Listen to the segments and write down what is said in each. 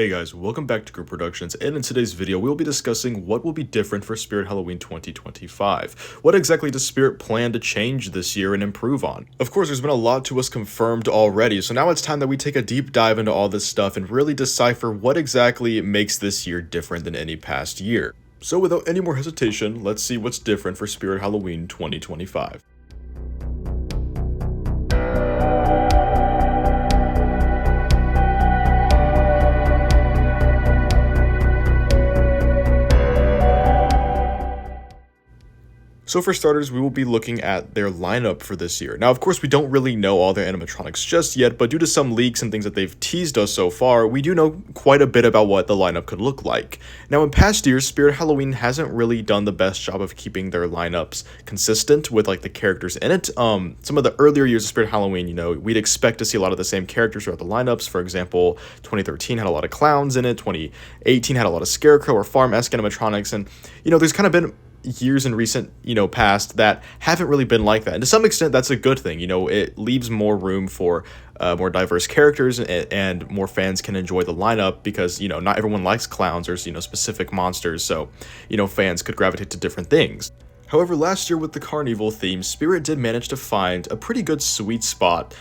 Hey guys, welcome back to Group Productions, and in today's video we will be discussing what will be different for Spirit Halloween 2025. What exactly does Spirit plan to change this year and improve on? Of course, there's been a lot to us confirmed already, so now it's time that we take a deep dive into all this stuff and really decipher what exactly makes this year different than any past year. So without any more hesitation, let's see what's different for Spirit Halloween 2025. So for starters, we will be looking at their lineup for this year. Now, of course, we don't really know all their animatronics just yet, but due to some leaks and things that they've teased us so far, we do know quite a bit about what the lineup could look like. Now, in past years, Spirit Halloween hasn't really done the best job of keeping their lineups consistent with like the characters in it. Some of the earlier years of Spirit Halloween, we'd expect to see a lot of the same characters throughout the lineups. For example, 2013 had a lot of clowns in it, 2018 had a lot of Scarecrow or Farm-esque animatronics, and there's kind of been years in recent past that haven't really been like that, and to some extent that's a good thing. It leaves more room for more diverse characters, and more fans can enjoy the lineup because not everyone likes clowns or specific monsters, so fans could gravitate to different things. However, last year with the Carnival theme, Spirit did manage to find a pretty good sweet spot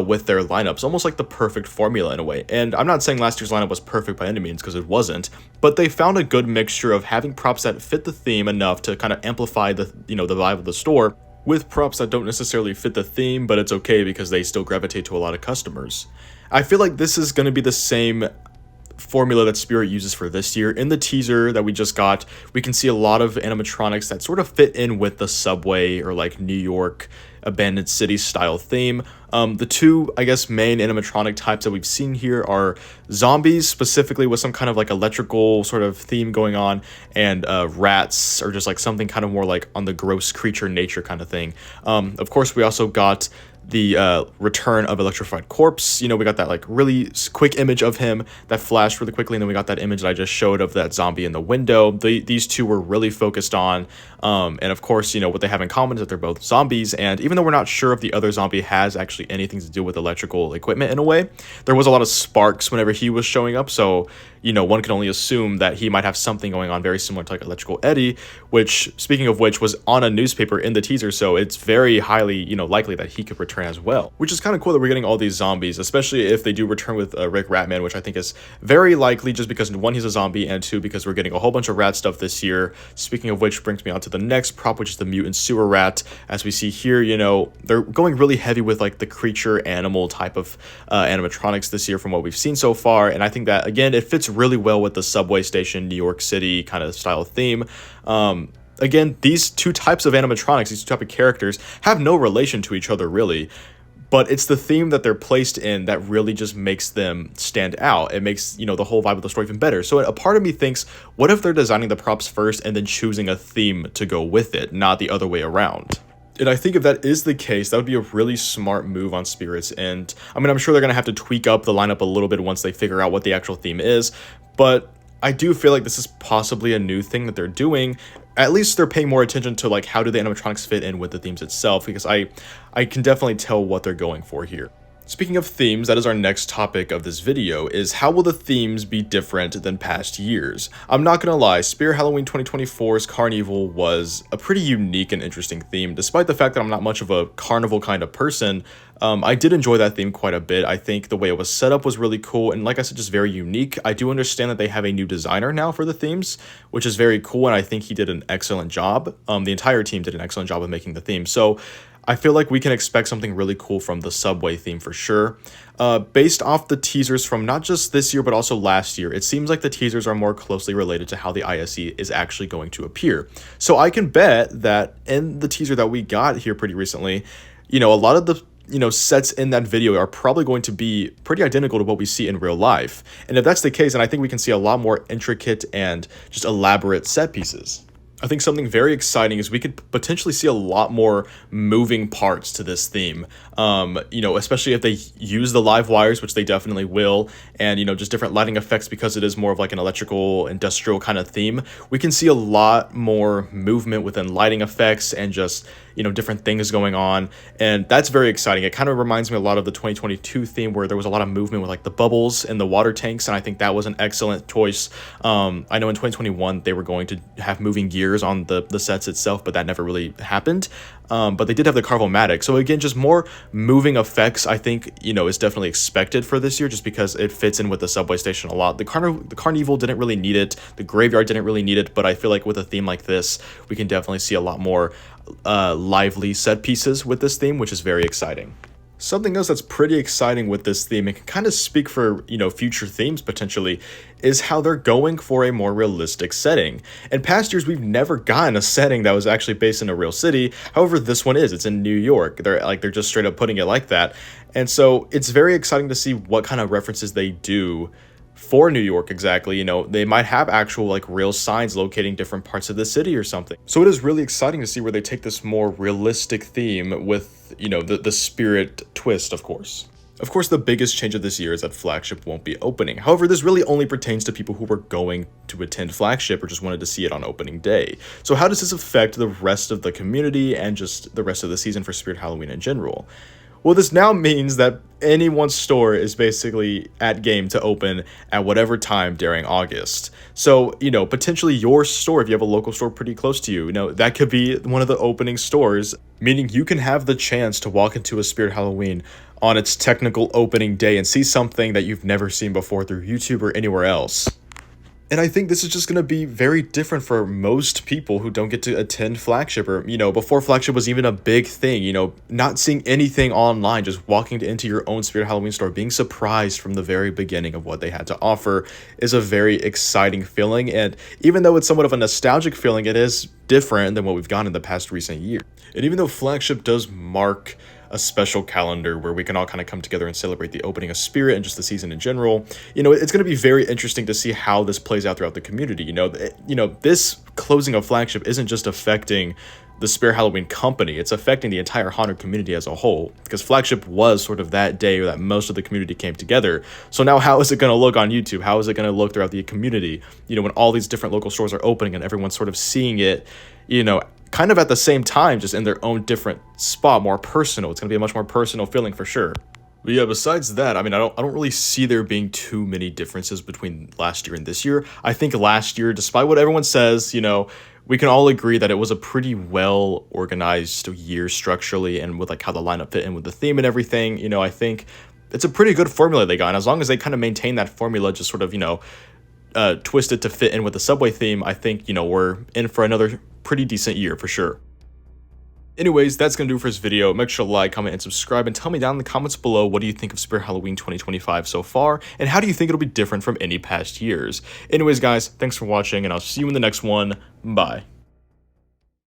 with their lineups, almost like the perfect formula in a way. And I'm not saying last year's lineup was perfect by any means, because it wasn't, but they found a good mixture of having props that fit the theme enough to kind of amplify the the vibe of the store, with props that don't necessarily fit the theme, but it's okay because they still gravitate to a lot of customers. I feel like this is going to be the same formula that Spirit uses for this year. In the teaser that we just got, we can see a lot of animatronics that sort of fit in with the subway or like New York abandoned city style theme. The two, I guess, main animatronic types that we've seen here are zombies, specifically with some kind of like electrical sort of theme going on, and rats, or just like something kind of more like on the gross creature nature kind of thing. Of course, we also got the return of Electrified Corpse. We got that like really quick image of him that flashed really quickly, and then we got that image that I just showed of that zombie in the window. These two were really focused on, and of course, what they have in common is that they're both zombies, and even though we're not sure if the other zombie has actually anything to do with electrical equipment in a way, there was a lot of sparks whenever he was showing up, so one can only assume that he might have something going on very similar to like Electrical Eddie, which, speaking of which, was on a newspaper in the teaser, so it's very highly, likely that he could return as well. Which is kind of cool that we're getting all these zombies, especially if they do return with Rick Ratman, which I think is very likely, just because one, he's a zombie, and two, because we're getting a whole bunch of rat stuff this year. Speaking of which, brings me on to the next prop, which is the Mutant Sewer Rat. As we see here, they're going really heavy with like the creature animal type of animatronics this year from what we've seen so far, and I think that, again, it fits really well with the subway station New York City kind of style theme. Again, these two types of animatronics, these two types of characters, have no relation to each other really, but it's the theme that they're placed in that really just makes them stand out. It makes the whole vibe of the story even better. So a part of me thinks, what if they're designing the props first and then choosing a theme to go with it, not the other way around? And I think if that is the case, that would be a really smart move on Spirit's end. I mean, I'm sure they're going to have to tweak up the lineup a little bit once they figure out what the actual theme is, but I do feel like this is possibly a new thing that they're doing. At least they're paying more attention to like how do the animatronics fit in with the themes itself, because I can definitely tell what they're going for here. Speaking of themes, that is our next topic of this video, is how will the themes be different than past years? I'm not gonna lie, Spirit Halloween 2024's Carnival was a pretty unique and interesting theme. Despite the fact that I'm not much of a carnival kind of person, I did enjoy that theme quite a bit. I think the way it was set up was really cool, and like I said, just very unique. I do understand that they have a new designer now for the themes, which is very cool, and I think he did an excellent job. The entire team did an excellent job of making the theme, so I feel like we can expect something really cool from the subway theme for sure. Based off the teasers from not just this year, but also last year, it seems like the teasers are more closely related to how the ISE is actually going to appear. So I can bet that in the teaser that we got here pretty recently, a lot of the sets in that video are probably going to be pretty identical to what we see in real life. And if that's the case, then I think we can see a lot more intricate and just elaborate set pieces. I think something very exciting is we could potentially see a lot more moving parts to this theme. Especially if they use the live wires, which they definitely will, and, just different lighting effects because it is more of like an electrical, industrial kind of theme. We can see a lot more movement within lighting effects and just, different things going on. And that's very exciting. It kind of reminds me a lot of the 2022 theme where there was a lot of movement with like the bubbles and the water tanks. And I think that was an excellent choice. I know in 2021, they were going to have moving gears on the sets itself, but that never really happened. But they did have the Carvomatic. So again, just more moving effects, I think, is definitely expected for this year just because it fits in with the subway station a lot. The Carnival didn't really need it. The Graveyard didn't really need it. But I feel like with a theme like this, we can definitely see a lot more lively set pieces with this theme, which is very exciting. Something else that's pretty exciting with this theme, and can kind of speak for, future themes potentially, is how they're going for a more realistic setting. In past years, we've never gotten a setting that was actually based in a real city. However, this one is. It's in New York. They're just straight up putting it like that. And so it's very exciting to see what kind of references they do for New York exactly. They might have actual like real signs locating different parts of the city or something. So it is really exciting to see where they take this more realistic theme with, the spirit twist, of course. Of course, the biggest change of this year is that Flagship won't be opening. However, this really only pertains to people who were going to attend Flagship or just wanted to see it on opening day. So how does this affect the rest of the community and just the rest of the season for Spirit Halloween in general? Well, this now means that anyone's store is basically at game to open at whatever time during August. So, potentially your store, if you have a local store pretty close to you, that could be one of the opening stores, meaning you can have the chance to walk into a Spirit Halloween on its technical opening day and see something that you've never seen before through YouTube or anywhere else. And I think this is just going to be very different for most people who don't get to attend Flagship or, before Flagship was even a big thing, not seeing anything online, just walking into your own Spirit Halloween store, being surprised from the very beginning of what they had to offer is a very exciting feeling. And even though it's somewhat of a nostalgic feeling, it is different than what we've gotten in the past recent years. And even though Flagship does mark a special calendar where we can all kind of come together and celebrate the opening of Spirit and just the season in general, it's going to be very interesting to see how this plays out throughout the community. This closing of Flagship isn't just affecting the Spirit Halloween company, it's affecting the entire haunted community as a whole, because Flagship was sort of that day that most of the community came together. So now how is it going to look on YouTube? How is it going to look throughout the community, when all these different local stores are opening and everyone's sort of seeing it, kind of at the same time, just in their own different spot, more personal. It's going to be a much more personal feeling for sure. But yeah, besides that, I don't really see there being too many differences between last year and this year. I think last year, despite what everyone says, we can all agree that it was a pretty well organized year structurally, and with like how the lineup fit in with the theme and everything, I think it's a pretty good formula they got. And as long as they kind of maintain that formula, just sort of, twist it to fit in with the subway theme, I think, we're in for another pretty decent year for sure. Anyways, that's gonna do for this video. Make sure to like, comment, and subscribe, and tell me down in the comments below what do you think of Spirit Halloween 2025 so far, and how do you think it'll be different from any past years. Anyways, guys, thanks for watching, and I'll see you in the next one. Bye.